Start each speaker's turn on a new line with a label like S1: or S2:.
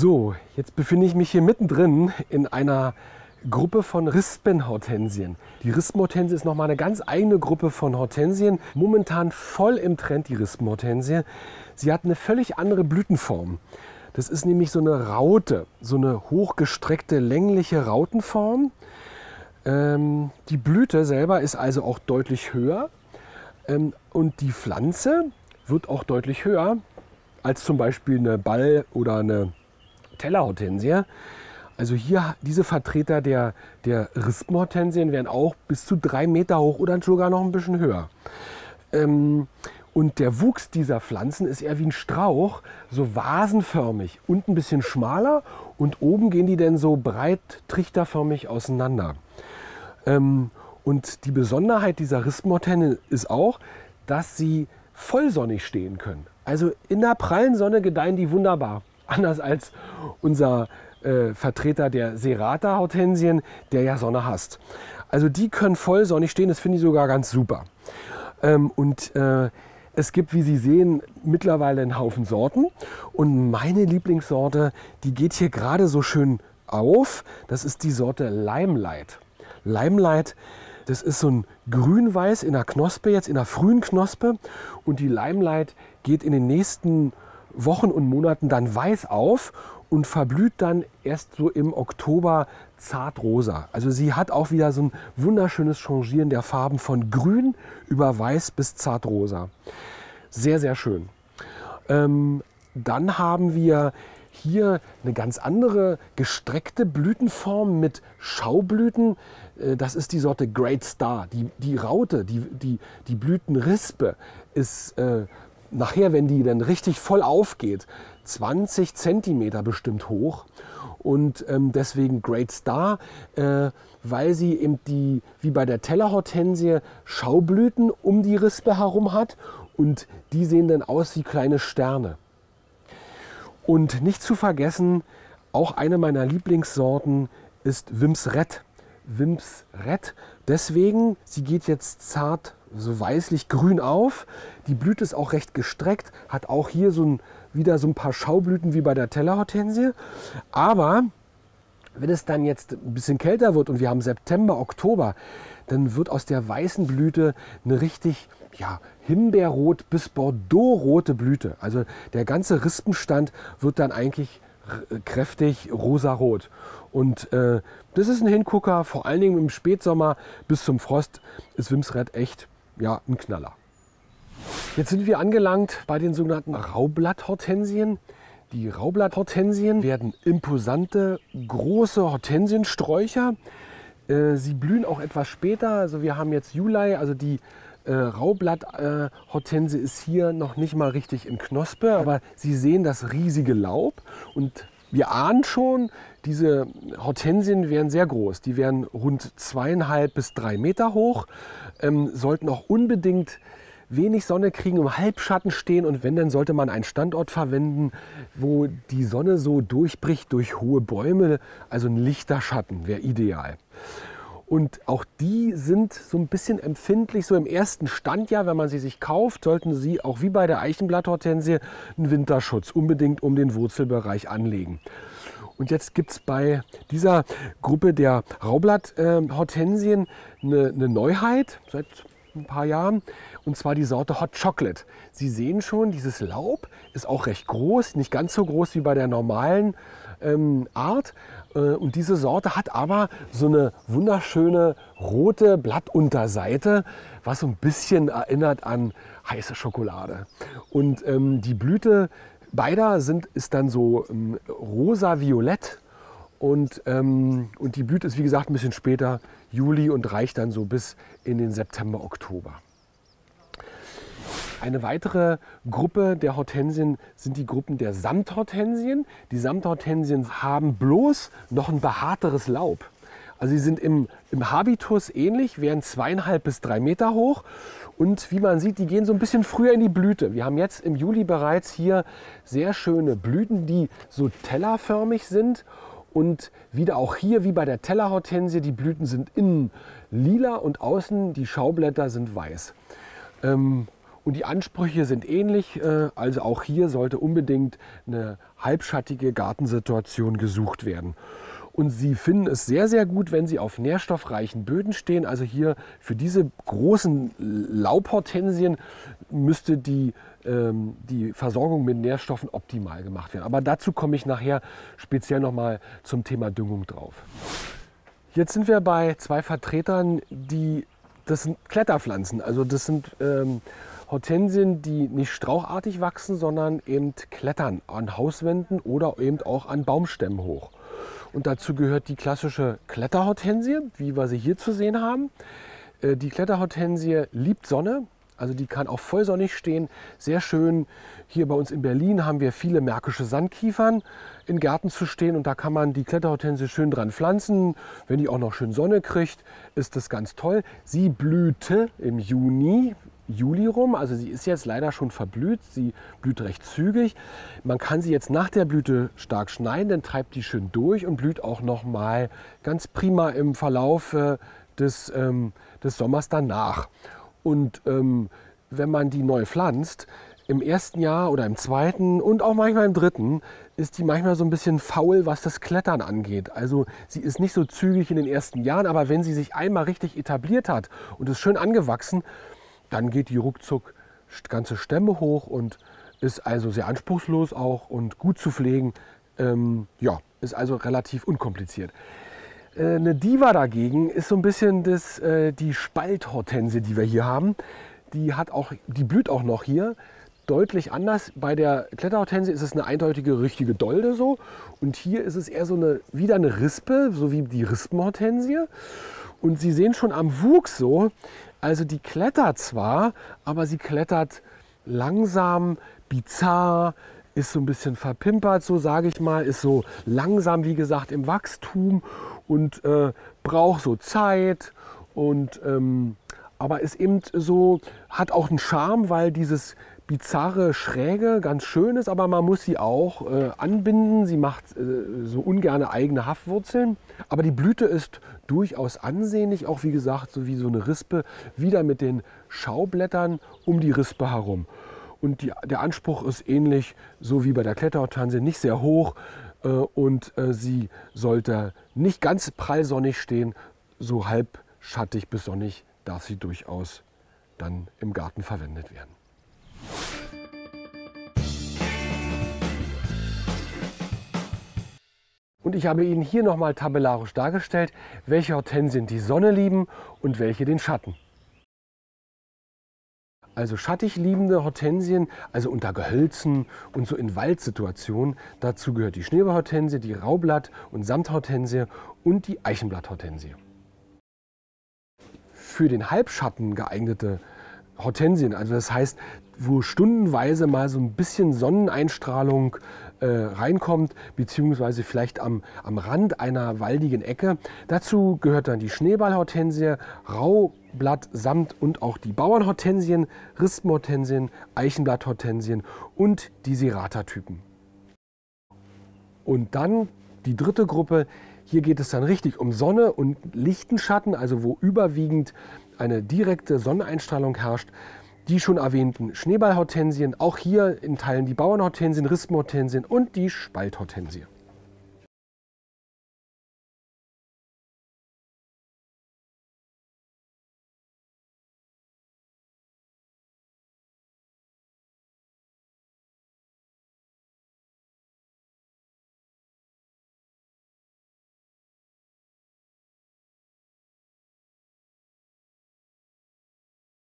S1: So, jetzt befinde ich mich hier mittendrin in einer Gruppe von Rispenhortensien. Die Rispenhortensie ist nochmal eine ganz eigene Gruppe von Hortensien. Momentan voll im Trend, die Rispenhortensie. Sie hat eine völlig andere Blütenform. Das ist nämlich so eine Raute, so eine hochgestreckte, längliche Rautenform. Die Blüte selber ist also auch deutlich höher. Und die Pflanze wird auch deutlich höher als zum Beispiel eine Ball- oder eine Tellerhortensie. Also hier diese Vertreter der Rispenhortensien werden auch bis zu 3 Meter hoch oder sogar noch ein bisschen höher. Und der Wuchs dieser Pflanzen ist eher wie ein Strauch, so vasenförmig und ein bisschen schmaler. Und oben gehen die dann so breit trichterförmig auseinander. Und die Besonderheit dieser Rispenhortensien ist auch, dass sie vollsonnig stehen können. Also in der prallen Sonne gedeihen die wunderbar. Anders als unser Vertreter der Serrata-Hortensien, der ja Sonne hasst. Also die können voll sonnig stehen, das finde ich sogar ganz super. Es gibt, wie Sie sehen, mittlerweile einen Haufen Sorten. Und meine Lieblingssorte, die geht hier gerade so schön auf, das ist die Sorte Limelight. Limelight, das ist so ein grün-weiß in der Knospe, jetzt in der frühen Knospe. Und die Limelight geht in den nächsten Wochen und Monaten dann weiß auf und verblüht dann erst so im Oktober zartrosa. Also sie hat auch wieder so ein wunderschönes Changieren der Farben von grün über weiß bis zartrosa. Sehr, sehr schön. Dann haben wir hier eine ganz andere gestreckte Blütenform mit Schaublüten. Das ist die Sorte Great Star. Die Raute, die Blütenrispe ist nachher, wenn die dann richtig voll aufgeht, 20 cm bestimmt hoch. Und deswegen Great Star, weil sie eben wie bei der Tellerhortensie Schaublüten um die Rispe herum hat. Und die sehen dann aus wie kleine Sterne. Und nicht zu vergessen, auch eine meiner Lieblingssorten ist Wims Red. Wims Red, deswegen, sie geht jetzt zart so weißlich grün auf. Die Blüte ist auch recht gestreckt, hat auch hier wieder so ein paar Schaublüten wie bei der Tellerhortensie. Aber wenn es dann jetzt ein bisschen kälter wird und wir haben September, Oktober, dann wird aus der weißen Blüte eine richtig himbeerrot bis bordeauxrote Blüte. Also der ganze Rispenstand wird dann eigentlich kräftig rosarot. Und das ist ein Hingucker, vor allen Dingen im Spätsommer bis zum Frost ist Wims Red echt ein Knaller. Jetzt sind wir angelangt bei den sogenannten Raublatthortensien. Die Raublatthortensien werden imposante, große Hortensiensträucher. Sie blühen auch etwas später. Also wir haben jetzt Juli, also die Raublatthortensie ist hier noch nicht mal richtig in Knospe, aber Sie sehen das riesige Laub und wir ahnen schon, diese Hortensien wären sehr groß. Die wären rund 2,5 bis 3 Meter hoch, sollten auch unbedingt wenig Sonne kriegen, im Halbschatten stehen und wenn, dann sollte man einen Standort verwenden, wo die Sonne so durchbricht durch hohe Bäume, also ein lichter Schatten wäre ideal. Und auch die sind so ein bisschen empfindlich, so im ersten Standjahr, wenn man sie sich kauft, sollten Sie auch wie bei der Eichenblatthortensie einen Winterschutz unbedingt um den Wurzelbereich anlegen. Und jetzt gibt es bei dieser Gruppe der Raublatthortensien eine Neuheit seit ein paar Jahren, und zwar die Sorte Hot Chocolate. Sie sehen schon, dieses Laub ist auch recht groß, nicht ganz so groß wie bei der normalen Art. Und diese Sorte hat aber so eine wunderschöne rote Blattunterseite, was so ein bisschen erinnert an heiße Schokolade. Und die Blüte beider ist dann so rosa-violett. Und die Blüte ist, wie gesagt, ein bisschen später, Juli, und reicht dann so bis in den September, Oktober. Eine weitere Gruppe der Hortensien sind die Gruppen der Samthortensien. Die Samthortensien haben bloß noch ein behaarteres Laub. Also sie sind im Habitus ähnlich, wären 2,5 bis 3 Meter hoch. Und wie man sieht, die gehen so ein bisschen früher in die Blüte. Wir haben jetzt im Juli bereits hier sehr schöne Blüten, die so tellerförmig sind. Und wieder auch hier, wie bei der Tellerhortensie, die Blüten sind innen lila und außen die Schaublätter sind weiß. Und Und die Ansprüche sind ähnlich, also auch hier sollte unbedingt eine halbschattige Gartensituation gesucht werden. Und Sie finden es sehr, sehr gut, wenn Sie auf nährstoffreichen Böden stehen. Also hier für diese großen Laubhortensien müsste die Versorgung mit Nährstoffen optimal gemacht werden. Aber dazu komme ich nachher speziell nochmal zum Thema Düngung drauf. Jetzt sind wir bei zwei Vertretern, das sind Kletterpflanzen. Also das sind Hortensien, die nicht strauchartig wachsen, sondern eben klettern an Hauswänden oder eben auch an Baumstämmen hoch. Und dazu gehört die klassische Kletterhortensie, wie wir sie hier zu sehen haben. Die Kletterhortensie liebt Sonne, also die kann auch vollsonnig stehen. Sehr schön, hier bei uns in Berlin haben wir viele märkische Sandkiefern in Gärten zu stehen und da kann man die Kletterhortensie schön dran pflanzen. Wenn die auch noch schön Sonne kriegt, ist das ganz toll. Sie blühte im Juli rum, also sie ist jetzt leider schon verblüht, sie blüht recht zügig. Man kann sie jetzt nach der Blüte stark schneiden, dann treibt die schön durch und blüht auch noch mal ganz prima im Verlauf des Sommers danach. Und wenn man die neu pflanzt, im ersten Jahr oder im zweiten und auch manchmal im dritten ist die manchmal so ein bisschen faul, was das Klettern angeht. Also sie ist nicht so zügig in den ersten Jahren, aber wenn sie sich einmal richtig etabliert hat und ist schön angewachsen, dann geht die ruckzuck ganze Stämme hoch und ist also sehr anspruchslos auch und gut zu pflegen. Ja, ist also relativ unkompliziert. Eine Diva dagegen ist so ein bisschen die Spalthortensie, die wir hier haben. Die blüht auch noch hier. Deutlich anders. Bei der Kletterhortensie ist es eine eindeutige richtige Dolde so. Und hier ist es eher so wieder eine Rispe, so wie die Rispenhortensie. Und Sie sehen schon am Wuchs so, also die klettert zwar, aber sie klettert langsam, bizarr, ist so ein bisschen verpimpert, so sage ich mal, ist so langsam, wie gesagt, im Wachstum und braucht so Zeit und aber ist eben so, hat auch einen Charme, weil dieses bizarre Schräge ganz schön ist, aber man muss sie auch anbinden. Sie macht so ungerne eigene Haftwurzeln. Aber die Blüte ist durchaus ansehnlich, auch wie gesagt, so wie so eine Rispe, wieder mit den Schaublättern um die Rispe herum. Und der Anspruch ist ähnlich, so wie bei der Kletterhortensie, nicht sehr hoch und sie sollte nicht ganz prallsonnig stehen, so halbschattig bis sonnig darf sie durchaus dann im Garten verwendet werden. Und ich habe Ihnen hier nochmal tabellarisch dargestellt, welche Hortensien die Sonne lieben und welche den Schatten. Also schattig liebende Hortensien, also unter Gehölzen und so in Waldsituationen. Dazu gehört die Schneeballhortensie, die Raublatt- und Samthortensie und die Eichenblatthortensie. Für den Halbschatten geeignete Hortensien, also das heißt, wo stundenweise mal so ein bisschen Sonneneinstrahlung reinkommt, beziehungsweise vielleicht am Rand einer waldigen Ecke. Dazu gehört dann die Schneeballhortensie, Raublatt, Samt und auch die Bauernhortensien, Rispenhortensien, Eichenblatthortensien und die Serrata-Typen. Und dann die dritte Gruppe, hier geht es dann richtig um Sonne und lichten Schatten, also wo überwiegend eine direkte Sonneneinstrahlung herrscht. Die schon erwähnten Schneeballhortensien, auch hier in Teilen die Bauernhortensien, Rispenhortensien und die Spalthortensie.